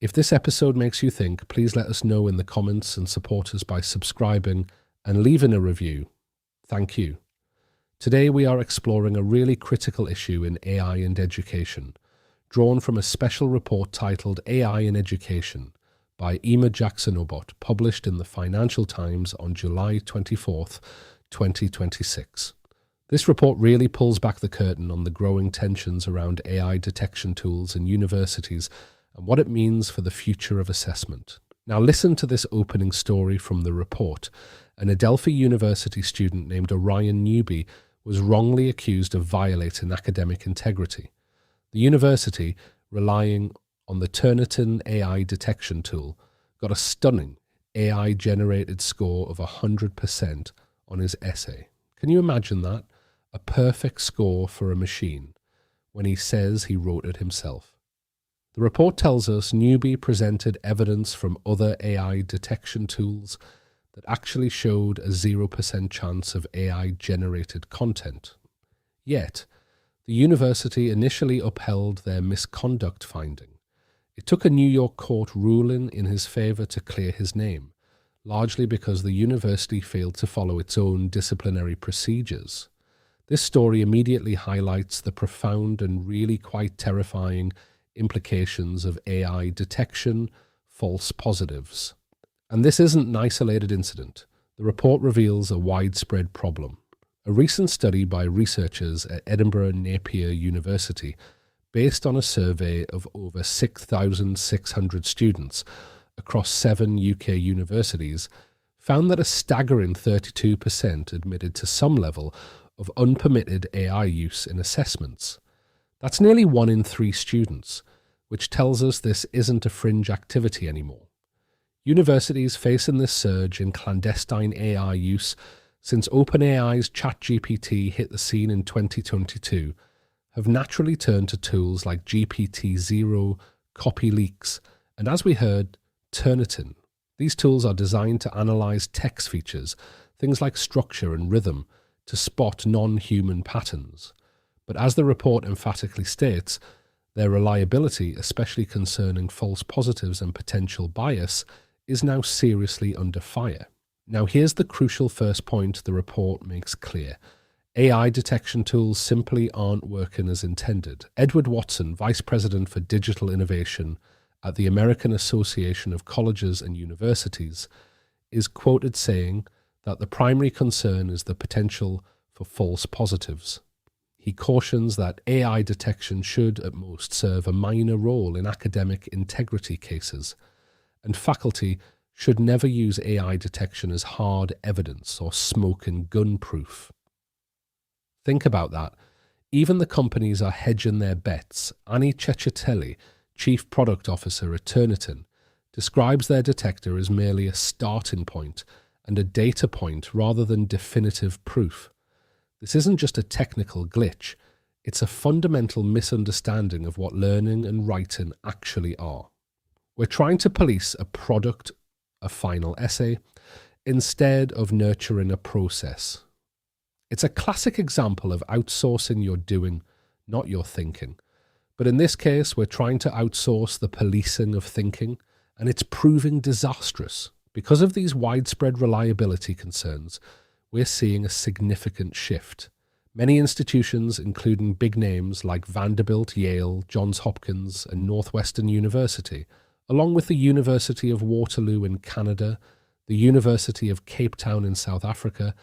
If this episode makes you think, please let us know in the comments and support us by subscribing and leaving a review. Thank you. Today we are exploring a really critical issue in AI and education, drawn from a special report titled AI in Education by Emma Jackson-Obot, published in the Financial Times on July 24th, 2026. This report really pulls back the curtain on the growing tensions around AI detection tools in universities and what it means for the future of assessment. Now listen to this opening story from the report. An Adelphi University student named Orion Newby was wrongly accused of violating academic integrity. The university, relying on the Turnitin AI detection tool, got a stunning AI-generated score of 100% on his essay. Can you imagine that? A perfect score for a machine when he says he wrote it himself. The report tells us Newby presented evidence from other AI detection tools that actually showed a 0% chance of AI-generated content. Yet, the university initially upheld their misconduct finding. It took a New York court ruling in his favor to clear his name, largely because the university failed to follow its own disciplinary procedures. This story immediately highlights the profound and really quite terrifying implications of AI detection, false positives. And this isn't an isolated incident. The report reveals a widespread problem. A recent study by researchers at Edinburgh Napier University, based on a survey of over 6,600 students across 7 UK universities, found that a staggering 32% admitted to some level of unpermitted AI use in assessments. That's nearly 1 in 3 students, which tells us this isn't a fringe activity anymore. Universities facing this surge in clandestine AI use since OpenAI's ChatGPT hit the scene in 2022 have naturally turned to tools like GPT-0, copy leaks, and as we heard, Turnitin. These tools are designed to analyze text features, things like structure and rhythm, to spot non-human patterns. But as the report emphatically states, their reliability, especially concerning false positives and potential bias, is now seriously under fire. Now here's the crucial first point the report makes clear. AI detection tools simply aren't working as intended. Edward Watson, Vice President for Digital Innovation at the American Association of Colleges and Universities, is quoted saying that the primary concern is the potential for false positives. He cautions that AI detection should, at most, serve a minor role in academic integrity cases, and faculty should never use AI detection as hard evidence or smoke and gun proof. Think about that. Even the companies are hedging their bets. Annie Cecchitelli, Chief Product Officer at Turnitin, describes their detector as merely a starting point and a data point rather than definitive proof. This isn't just a technical glitch, it's a fundamental misunderstanding of what learning and writing actually are. We're trying to police a product, a final essay, instead of nurturing a process. It's a classic example of outsourcing your doing, not your thinking. But in this case, we're trying to outsource the policing of thinking, and it's proving disastrous. Because of these widespread reliability concerns, we're seeing a significant shift. Many institutions, including big names like Vanderbilt, Yale, Johns Hopkins, and Northwestern University, along with the University of Waterloo in Canada, the University of Cape Town in South Africa,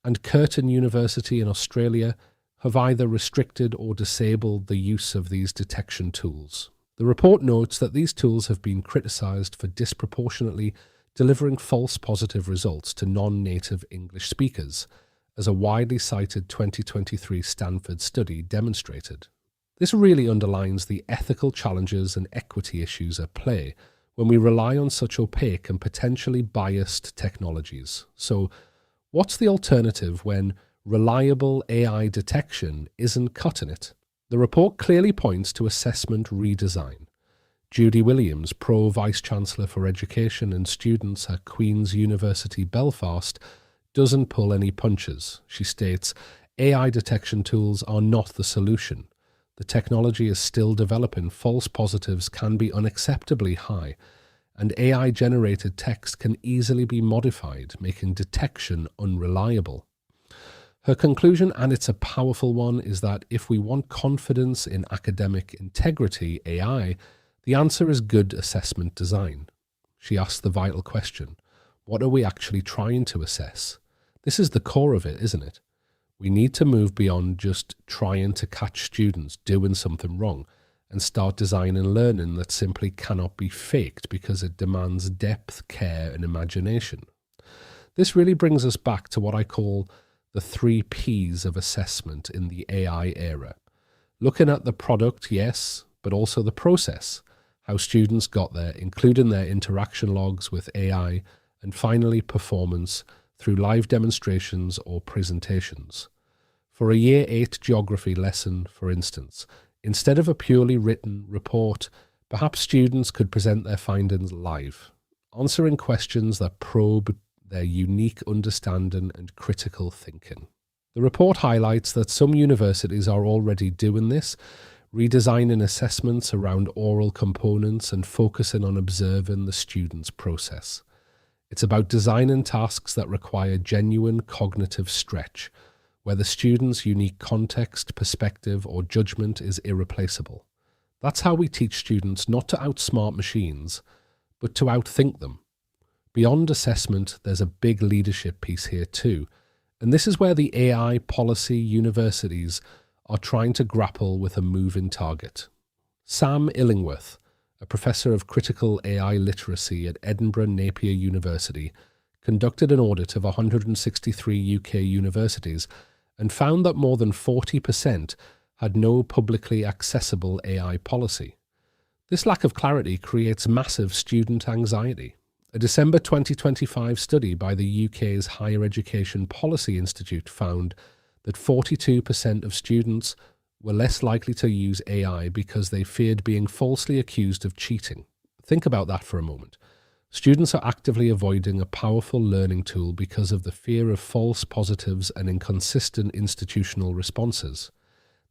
and Curtin University in Australia, have either restricted or disabled the use of these detection tools. The report notes that these tools have been criticised for disproportionately delivering false positive results to non-native English speakers, as a widely cited 2023 Stanford study demonstrated. This really underlines the ethical challenges and equity issues at play when we rely on such opaque and potentially biased technologies. So, what's the alternative when reliable AI detection isn't cutting it? The report clearly points to assessment redesign. Judy Williams, Pro Vice-Chancellor for Education and Students at Queen's University Belfast, doesn't pull any punches. She states, AI detection tools are not the solution. The technology is still developing. False positives can be unacceptably high, and AI-generated text can easily be modified, making detection unreliable. Her conclusion, and it's a powerful one, is that if we want confidence in academic integrity AI, the answer is good assessment design. She asks the vital question: what are we actually trying to assess? This is the core of it, isn't it? We need to move beyond just trying to catch students doing something wrong and start designing learning that simply cannot be faked because it demands depth, care, and imagination. This really brings us back to what I call the 3 Ps of assessment in the AI era. Looking at the product, yes, but also the process, how students got there, including their interaction logs with AI, and finally performance through live demonstrations or presentations. For a Year 8 geography lesson, for instance, instead of a purely written report, perhaps students could present their findings live, answering questions that probe their unique understanding and critical thinking. The report highlights that some universities are already doing this, redesigning assessments around oral components and focusing on observing the student's process. It's about designing tasks that require genuine cognitive stretch, where the student's unique context, perspective, or judgment is irreplaceable. That's how we teach students not to outsmart machines, but to outthink them. Beyond assessment, there's a big leadership piece here too, and this is where the AI policy universities are trying to grapple with a moving target. Sam Illingworth, a professor of critical AI literacy at Edinburgh Napier University, conducted an audit of 163 UK universities and found that more than 40% had no publicly accessible AI policy. This lack of clarity creates massive student anxiety. A December 2025 study by the UK's Higher Education Policy Institute found that 42% of students were less likely to use AI because they feared being falsely accused of cheating. Think about that for a moment. Students are actively avoiding a powerful learning tool because of the fear of false positives and inconsistent institutional responses.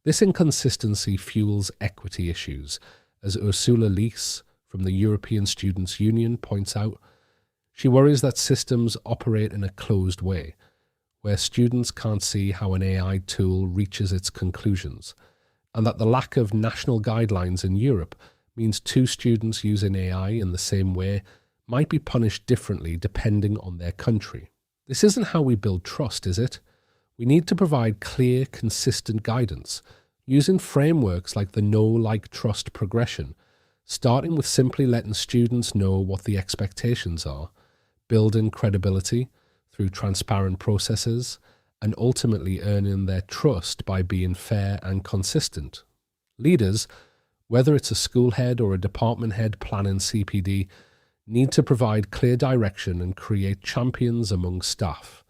This inconsistency fuels equity issues, as Ursula Lees from the European Students' Union points out. She worries that systems operate in a closed way, where students can't see how an AI tool reaches its conclusions, and that the lack of national guidelines in Europe means 2 students using AI in the same way might be punished differently depending on their country. This isn't how we build trust, is it? We need to provide clear, consistent guidance, using frameworks like the know, like, trust progression, starting with simply letting students know what the expectations are, building credibility through transparent processes, and ultimately earning their trust by being fair and consistent. Leaders, whether it's a school head or a department head planning CPD, need to provide clear direction and create champions among staff,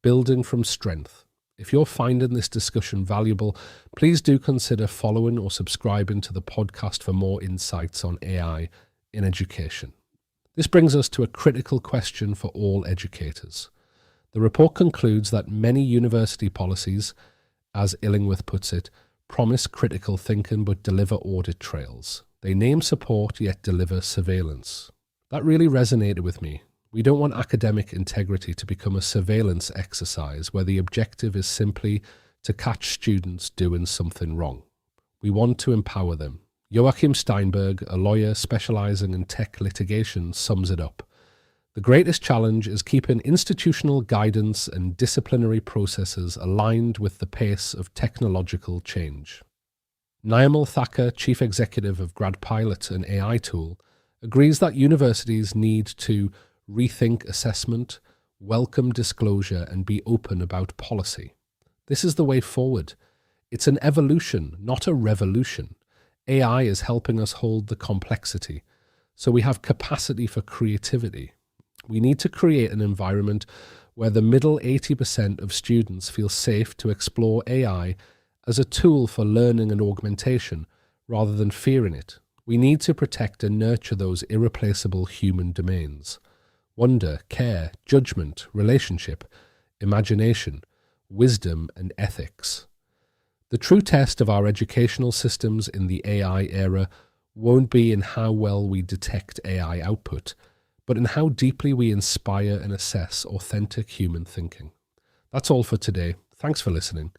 building from strength. If you're finding this discussion valuable, please do consider following or subscribing to the podcast for more insights on AI in education. This brings us to a critical question for all educators. The report concludes that many university policies, as Illingworth puts it, promise critical thinking but deliver audit trails. They name support yet deliver surveillance. That really resonated with me. We don't want academic integrity to become a surveillance exercise where the objective is simply to catch students doing something wrong. We want to empower them. Joachim Steinberg, a lawyer specializing in tech litigation, sums it up. The greatest challenge is keeping institutional guidance and disciplinary processes aligned with the pace of technological change. Nyamal Thacker, chief executive of GradPilot, an AI tool, agrees that universities need to rethink assessment, welcome disclosure, and be open about policy. This is the way forward. It's an evolution, not a revolution. AI is helping us hold the complexity, so we have capacity for creativity. We need to create an environment where the middle 80% of students feel safe to explore AI as a tool for learning and augmentation rather than fearing it. We need to protect and nurture those irreplaceable human domains: wonder, care, judgment, relationship, imagination, wisdom, and ethics. The true test of our educational systems in the AI era won't be in how well we detect AI output, but in how deeply we inspire and assess authentic human thinking. That's all for today. Thanks for listening.